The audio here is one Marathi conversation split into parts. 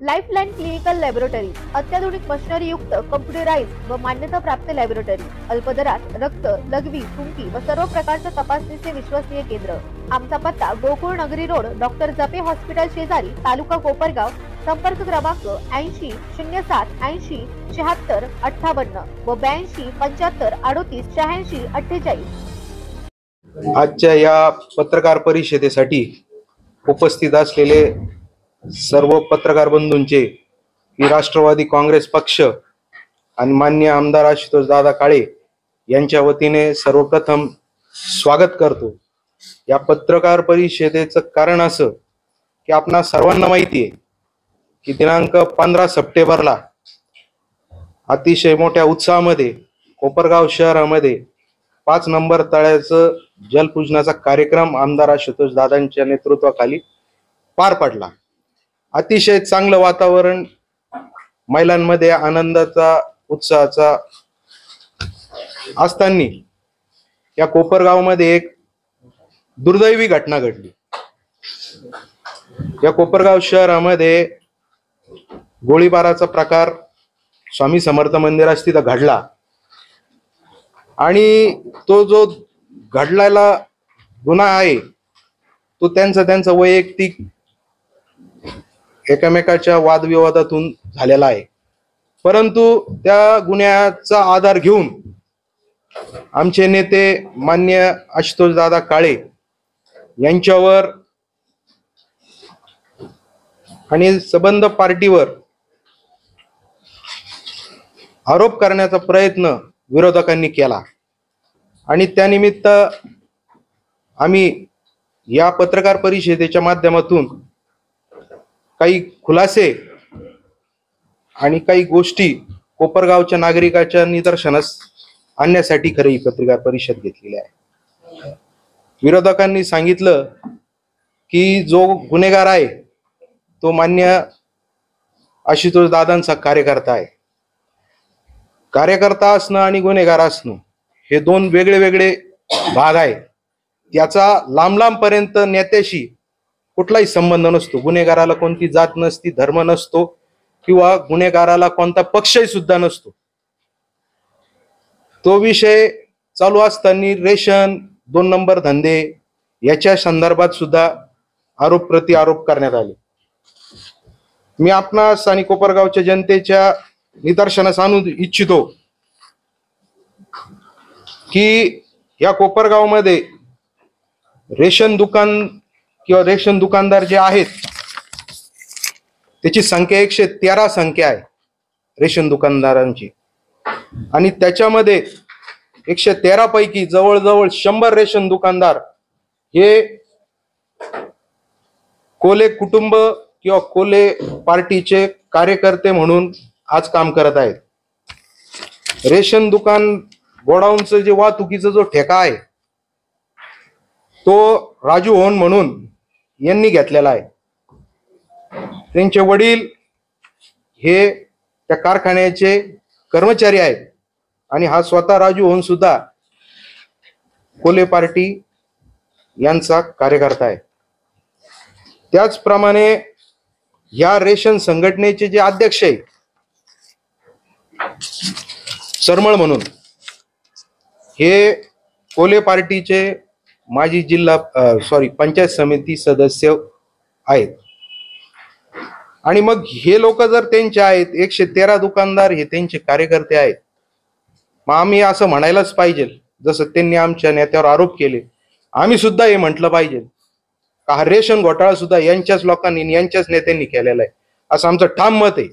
लाईफलाईन क्लिनिकल लॅबोरेटरी अत्याधुनिक मशिनरी युक्त कम्प्युटराइज्ड व मान्यता प्राप्त लॅबोरेटरी, अल्प दरात रक्त, लघवी, थुंकी व सर्व प्रकारच्या तपासणीचे विश्वसनीय केंद्र। आमचा पत्ता गोकुळ नगरी रोड, डॉक्टर जपे हॉस्पिटल शेजारी, तालुका कोपरगाव। संपर्क क्रमांक 80 07 80 76 58 व 82 75 38 86 48। आजच्या या पत्रकार परिषदेसाठी उपस्थित असलेले सर्व पत्रकार बंधूंचे मी राष्ट्रवादी काँग्रेस पक्ष आणि माननीय आमदार आशुतोष दादा काळे यांच्या वतीने सर्वप्रथम स्वागत करतो। या पत्रकार परिषदेचं कारण असं की आपणा सर्वांना माहिती आहे की दिनांक 15 सप्टेंबरला अतिशय मोठ्या उत्साहामध्ये कोपरगाव शहरामध्ये 5 नंबर तळ्याचं जलपूजनाचा कार्यक्रम आमदार आशुतोष दादांच्या नेतृत्वाखाली पार पडला। अतिशय चांगलं वातावरण, महिलांमध्ये आनंदाचा उत्साहाचा असताना या कोपरगावमध्ये एक दुर्दैवी घटना घडली। या कोपरगाव शहरामध्ये गोळीबाराचा प्रकार स्वामी समर्थ मंदिरात तिथं घडला आणि तो जो घडलेला गुन्हा आहे तो त्यांचा वैयक्तिक एकमेकाच्या वादविवादातून झालेला आहे। परंतु त्या गुन्ह्याचा आधार घेऊन आमचे नेते माननीय आशुतोष दादा काळे यांच्यावर आणि संबंध पार्टीवर आरोप करण्याचा प्रयत्न विरोधकांनी केला आणि त्यानिमित्त आम्ही या पत्रकार परिषदेच्या माध्यमातून काही खुलासे आणि काही गोष्टी कोपरगावच्या नागरिकांच्या निदर्शनास आणण्यासाठी खरी पत्रकार परिषद घेतलेली आहे। विरोधकांनी सांगितलं की जो गुन्हेगार आहे तो मान्य आशुतोष दादांचा कार्यकर्ता आहे। कार्यकर्ता असणं आणि गुन्हेगार असणं हे दोन वेगळे वेगळे भाग आहे। त्याचा लांब पर्यंत नेत्याशी कुठलाही संबंध नसतो। गुन्हेगाराला कोणती जात नसती, धर्म नसतो किंवा गुन्हेगाराला कोणता पक्षही सुद्धा नसतो। तो विषय चालू असताना रेशन, 2 नंबर धंदे याच्या संदर्भात सुद्धा आरोप प्रति आरोप करण्यात आले। मी आपणास आणि कोपरगावच्या जनतेच्या निदर्शनास आणू इच्छितो की या कोपरगावमध्ये रेशन दुकान किंवा रेशन दुकानदार जे आहेत त्याची संख्या 113 संख्या आहे रेशन दुकानदारांची आणि त्याच्यामध्ये 113 पैकी जवळजवळ 100 रेशन दुकानदार हे कोले कुटुंब किंवा कोले पार्टीचे कार्यकर्ते म्हणून आज काम करत आहेत। रेशन दुकान गोडाऊनचं जे वाहतुकीचा जो ठेका आहे तो राजू होन म्हणून यांनी घेतलेला आहे। त्यांचे वडील हे त्या कारखान्याचे कर्मचारी आहेत आणि हा स्वतः राजू होन सुद्धा कोले पार्टी यांचा कार्यकर्ता आहे। त्याचप्रमाणे या रेशन संघटनेचे जे अध्यक्ष आहे सरमळ म्हणून हे कोले पार्टीचे माजी पंचायत समिती सदस्य आहेत आणि मग हे लोक जर त्यांचे आहेत, 113 दुकानदार हे त्यांचे कार्यकर्ते आहेत, मग आम्ही असं म्हणायलाच पाहिजे जसं त्यांनी आमच्या नेत्यावर आरोप केले, आम्ही सुद्धा हे म्हटलं पाहिजे का हा रेशन घोटाळा सुद्धा यांच्याच लोकांनी यांच्याच नेत्यांनी केलेला आहे असं आमचं ठाम मत आहे।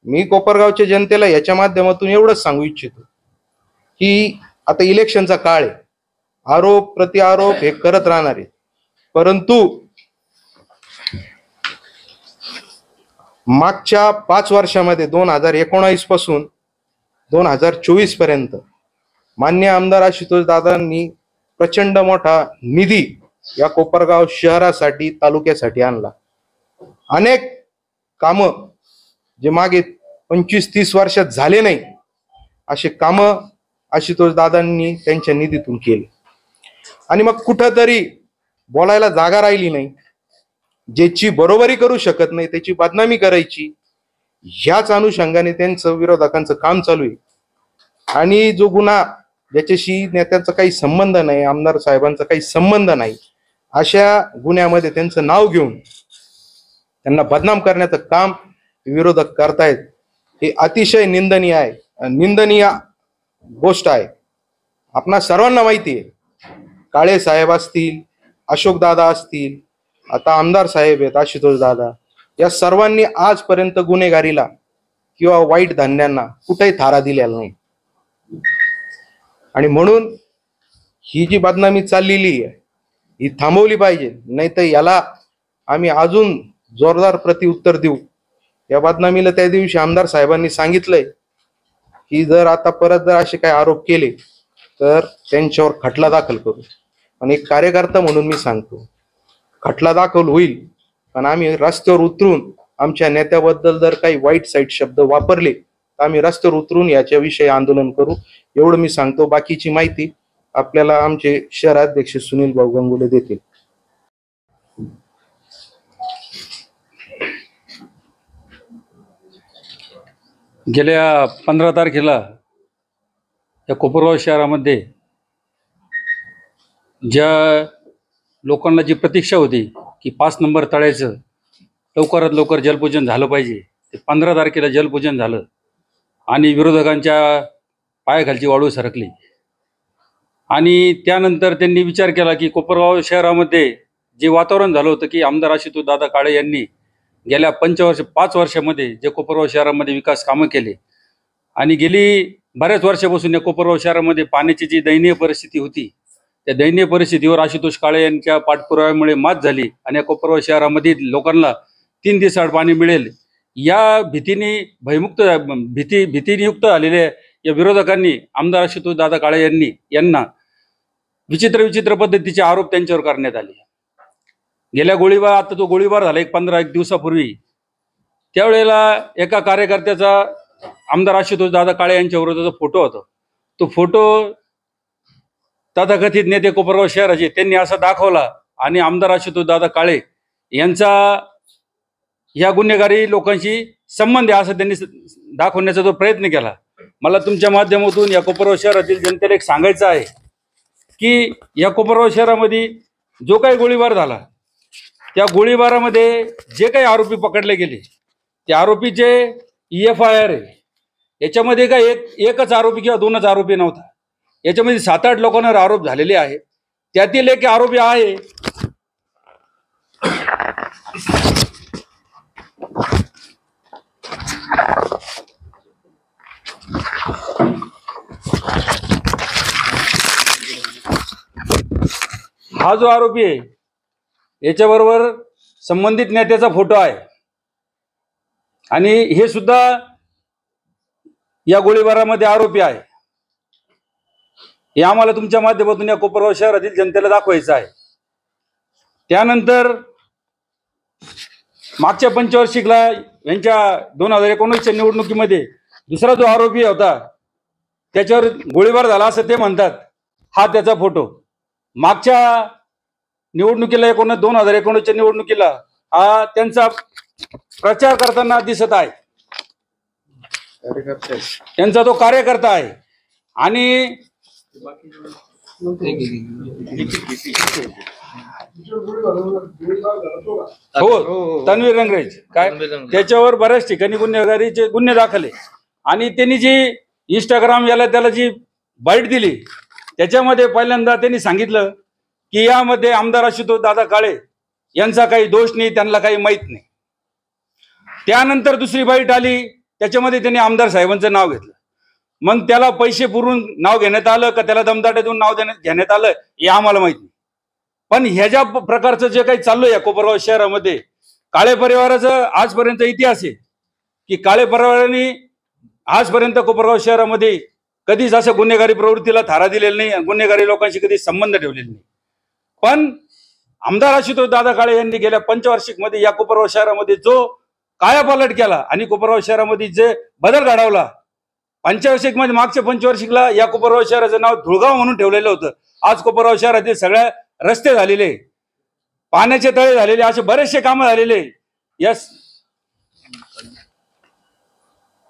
मी कोपरगावच्या जनतेला याच्या माध्यमातून एवढंच सांगू इच्छितो की आता इलेक्शनचा काळ आहे, आरोप प्रति आरोप हे करत राहणार आहे, परंतु मागच्या 5 वर्षामध्ये 2019 पासून 2024 पर्यंत माननीय आमदार आशुतोष दादांनी प्रचंड मोठा निधी या कोपरगाव शहरासाठी, तालुक्यासाठी आणला। अनेक कामं जे मागे 25-30 वर्षात झाले नाही असे कामं आशुतोष दादांनी त्यांच्या निधीतून केले आणि मग कुठंतरी बोलायला जागा राहिली नाही ज्याची बरोबरी करू शकत नाही त्याची बदनामी करायची, ह्याच अनुषंगाने त्यांचं विरोधकांचं काम चालू आहे. आणि जो गुन्हा ज्याच्याशी नेत्याचा काही संबंध नाही, आमदार साहेबांचा काही संबंध नाही, अशा गुन्ह्यामध्ये त्यांचं नाव घेऊन त्यांना बदनाम करण्याचं काम विरोधक करतायत. हे अतिशय निंदनीय गोष्ट आहे. आपणा सर्वांना माहिती आहे, काळे साहेब असतील, अशोक दादा असतील, आता आमदार साहेब आहेत आशुतोष दादा, या सर्वांनी आजपर्यंत गुन्हेगारीला किंवा वाईट धंद्यांना कुठेही थारा दिलेला नाही. आणि म्हणून ही जी बदनामी चाललेली आहे ही थांबवली पाहिजे, नाही तर याला आम्ही अजून जोरदार प्रत्युत्तर देऊ. या बदनामीला त्या दिवशी आमदार साहेबांनी सांगितलंय की जर आता परत जर असे काही आरोप केले तर त्यांच्यावर खटला दाखल करू. आणि एक कार्यकर्ता म्हणून मी सांगतो, खटला दाखल होईल, पण आम्ही रस्त्यावर उतरून आमच्या नेत्याबद्दल जर काही वाईट साईट शब्द वापरले तर आम्ही रस्त्यावर उतरून याच्याविषयी आंदोलन करू, एवढं मी सांगतो. बाकीची माहिती आपल्याला आमचे शहराध्यक्ष सुनील भाऊ गंगुले देतील. गेल्या 15 तारखेला या कोपरगाव शहरामध्ये ज्या लोकांना जी प्रतीक्षा होती की 5 नंबर तळ्याचं लवकरात लवकर जलपूजन झालं पाहिजे, ते 15 तारखेला जलपूजन झालं आणि विरोधकांच्या पायाखालची वाळू सरकली. आणि त्यानंतर त्यांनी विचार केला की कोपरगाव शहरामध्ये जे वातावरण झालं होतं की आमदार आशुतोष दादा काळे यांनी गेल्या 5 वर्षामध्ये जे कोपरगाव शहरामध्ये विकास कामं केले आणि गेली बऱ्याच वर्षापासून या कोपरगाव शहरामध्ये पाण्याची जी दयनीय परिस्थिती होती, त्या दयनीय परिस्थितीवर आशुतोष काळे यांच्या पाठपुराव्यामुळे मात झाली आणि या कोपरगाव शहरामध्ये लोकांना 3 दिवसाआड पाणी मिळेल या भीतीने भीतीयुक्त झालेल्या या विरोधकांनी आमदार आशुतोष दादा काळे यांना विचित्र पद्धतीचे आरोप त्यांच्यावर करण्यात आले. गेल्या गोळीबार, आता तो गोळीबार झाला 15 दिवसापूर्वी, त्यावेळेला एका कार्यकर्त्याचा आमदार आशुतोष दादा काळे यांच्या विरोधाचा फोटो होता. तो फोटो तथाकथित नेते कोपरगाव शहराचे त्यांनी असा दाखवला आणि आमदार आशुतोष दादा काळे यांचा या गुन्हेगारी लोकांशी संबंध आहे असं त्यांनी दाखवण्याचा जो प्रयत्न केला. मला तुमच्या माध्यमातून या कोपरगाव शहरातील जनतेला एक सांगायचं आहे की या कोपरगाव शहरामध्ये जो काही गोळीबार झाला, त्या गोळीबारामध्ये जे काही आरोपी पकडले गेले त्या आरोपीचे EFIR आहे. याच्यामध्ये काय एकच आरोपी किंवा 2च आरोपी नव्हता, याच्यामध्ये 7-8 लोकांवर आरोप झालेले आहेत. त्यातील एक आरोपी आहे हा जो आरोपी आहे याच्याबरोबर संबंधित नेत्याचा फोटो आहे आणि हे सुद्धा या गोळीबारामध्ये आरोपी आहे. हे आम्हाला तुमच्या माध्यमातून या कोपरगाव शहरातील जनतेला दाखवायचं आहे. त्यानंतर मागच्या पंचवार्षिकला यांच्या 2019च्या निवडणुकीमध्ये दुसरा जो आरोपी होता त्याच्यावर गोळीबार झाला असं ते म्हणतात. हा त्याचा फोटो मागच्या निवडणुकीला 2019च्या निवडणुकीला हा त्यांचा प्रचार करताना दिसत आहे. त्यांचा तो कार्यकर्ता आहे. आणि हो, तन्वीर रंगरेज काय त्याच्यावर बऱ्याच ठिकाणी गुन्हेगारीचे गुन्हे दाखल आहे. आणि त्यांनी जी इंस्टाग्राम त्याला जी बाईट दिली त्याच्यामध्ये पहिल्यांदा त्यांनी सांगितलं की यामध्ये आमदार आशुतोष दादा काळे यांचा काही दोष नाही, त्यांना काही माहीत नाही. त्यानंतर दुसरी बाईट आली, त्याच्यामध्ये त्यांनी आमदार साहेबांचं नाव घेतलं. मग त्याला पैसे पुरवून नाव घेण्यात आलं का त्याला दमदाटे देऊन नाव घेण्यात आलं हे आम्हाला माहित नाही. पण ह्या ज्या प्रकारचं जे काही चाललंय या कोपरगाव शहरामध्ये, काळे परिवाराचं आजपर्यंत इतिहास आहे की काळे परिवाराने आजपर्यंत कोपरगाव शहरामध्ये कधीच असं गुन्हेगारी प्रवृत्तीला थारा दिलेला नाही, गुन्हेगारी लोकांशी कधी संबंध ठेवलेला नाही. पण आमदार आशुतोष दादा काळे यांनी गेल्या पंचवार्षिकमध्ये या कोपरगाव शहरामध्ये जो कायापालट केला आणि कोपरगाव शहरामध्ये जे बदल घडवला, पंचवार्षिकमध्ये मागच्या पंचवार्षिकला या कोपरगाव शहराचं नाव धुळगाव म्हणून ठेवलेलं होतं. आज कोपरगाव शहरातील सगळ्या रस्ते झालेले. पाण्याचे तळे झालेले, असे बरेचसे कामं झालेले. यस,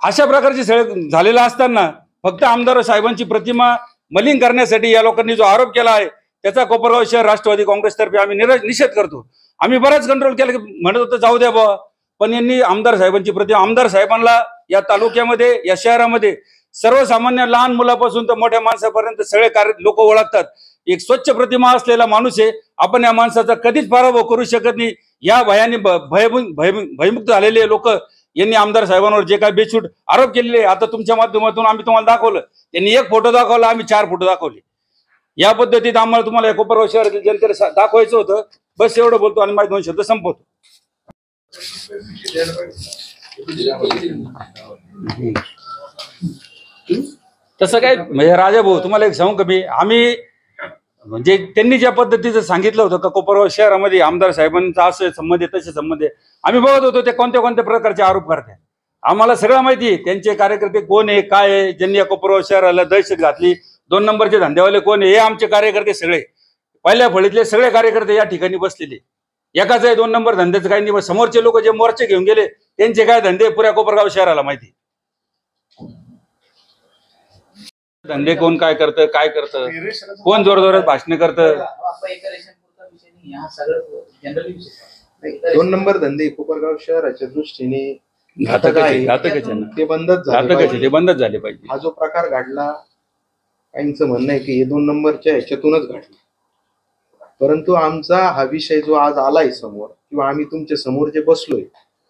अशा प्रकारचे सगळे झालेलं असताना फक्त आमदार साहेबांची प्रतिमा मलिन करण्यासाठी या लोकांनी जो आरोप केला आहे त्याचा कोपरगाव शहर राष्ट्रवादी काँग्रेसतर्फे आम्ही निषेध करतो. आम्ही बराच कंट्रोल केलं की म्हणत होतं जाऊ द्या बाबा, पण यांनी आमदार साहेबांची प्रतिमा, आमदार साहेबांना या तालुक्यामध्ये या शहरामध्ये सर्वसामान्य लहान मुलापासून तर मोठ्या माणसापर्यंत सगळे लोक ओळखतात. एक स्वच्छ प्रतिमा असलेला माणूस आहे. आपण या माणसाचा कधीच पराभव करू शकत नाही. या भयाने भयमुक्त झालेले लोक यांनी आमदार साहेबांवर जे काही बेछूट आरोप केलेले, आता तुमच्या माध्यमातून आम्ही तुम्हाला दाखवलं. त्यांनी एक फोटो दाखवला, आम्ही 4 फोटो दाखवले. या पद्धतीत आम्हाला तुम्हाला कोपरगाव शहरातील जनतेला दाखवायचं होतं. बस एवढं बोलतो आणि माझे 2 शब्द संपवतो. तसं काय म्हणजे राजा भाऊ, तुम्हाला एक सांगू कमी, आम्ही म्हणजे त्यांनी ज्या पद्धतीचं सांगितलं होतं का कोपरगाव शहरामध्ये आमदार साहेबांचा असे संबंध आहे तसे संबंध आहे, आम्ही बघत होतो ते कोणत्या कोणत्या प्रकारचे आरोप करतात. आम्हाला सगळं माहिती आहे त्यांचे कार्यकर्ते कोण आहे, काय आहे, ज्यांनी या कोपरगाव शहराला दहशत घातली, 2 नंबरचे धंदेवाले कोण आहे, हे आमचे कार्यकर्ते सगळे पहिल्या फळीतले सगळे कार्यकर्ते या ठिकाणी बसलेले. एकाच आहे 2 नंबर धंद्याचं काही नाही. समोरचे लोक जे मोर्चे घेऊन गेले त्यांचे काय धंदे पुऱ्या कोपरगाव शहराला माहिती. धंदे कोण काय करतं, काय करतं, कोण जोरजोरात भाषण करतं. 2 नंबर धंदे कोपरगाव शहराच्या दृष्टीने घातक आहे. ते बंदच झाले पाहिजे. हा जो प्रकार घडला, काहींचं म्हणणं आहे की हे 2 नंबरच्या ह्याच्यातूनच घडला. परंतु आमचा हा विषय जो आज आलाय समोर किंवा आम्ही तुमच्या समोर जे बसलोय,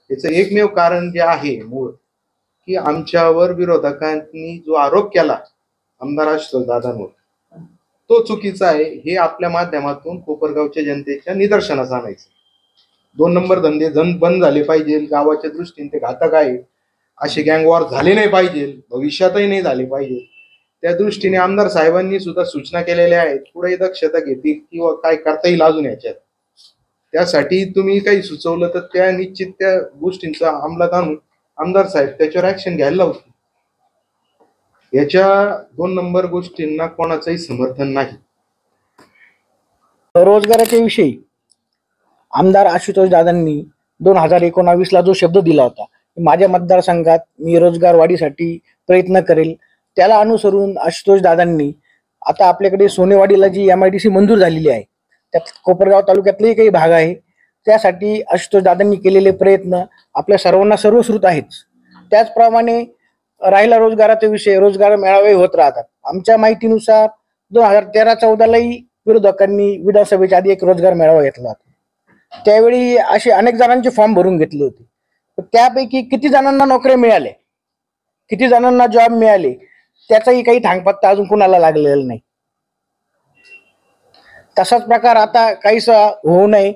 याचं एकमेव कारण जे आहे मूळ, की आमच्यावर विरोधकांनी जो आरोप केला आमदार आशुतोष दादांवर, तो चुकीचा आहे. हे आपल्या माध्यमातून कोपरगावच्या जनतेच्या निदर्शनास आणायचं. 2 नंबर धंदे बंद झाले पाहिजे. गावाच्या दृष्टीने ते घातक आहे. असे गँगवॉर झाले नाही पाहिजे, भविष्यातही नाही झाले पाहिजे. त्या दृष्टीने आमदार साहेबांनी सुद्धा सूचना केलेल्या आहेत. पुढे दक्षता घेतील किंवा काय करता येईल अजून याच्यात. त्यासाठी तुम्ही काही सुचवलं तर त्या निश्चित त्या गोष्टींचा अंमलात आणून आमदार साहेब त्याच्यावर ऍक्शन घ्यायला लावतील. याच्या 2 नंबर गोष्टींना कोणाचंही समर्थन नाही. रोजगाराच्या विषयी आमदार आशुतोष दादांनी 2019ला जो शब्द दिला होता, माझ्या मतदारसंघात मी रोजगार वाढीसाठी प्रयत्न करेल, त्याला अनुसरून आशुतोष दादांनी आता आपल्याकडे सोनेवाडीला जी MIDC मंजूर झालेली आहे, त्यात कोपरगाव तालुक्यातलेही काही भाग आहे, त्यासाठी आशुतोष दादांनी केलेले प्रयत्न आपल्या सर्वांना सर्वश्रुत आहेच. त्याचप्रमाणे राहिला रोजगाराचा विषय, रोजगार मेळावे होत राहतात. आमच्या माहितीनुसार 2013-14लाही विरोधकांनी विधानसभेच्या आधी एक रोजगार मेळावा घेतला होता. त्यावेळी असे अनेक जणांचे फॉर्म भरून घेतले होते. त्यापैकी किती जणांना नोकऱ्या मिळाल्या, किती जणांना जॉब मिळाले, त्याचाही काही थांगपत्ता अजून कुणाला लागलेला नाही. तसाच प्रकार आता काहीसा होऊ नये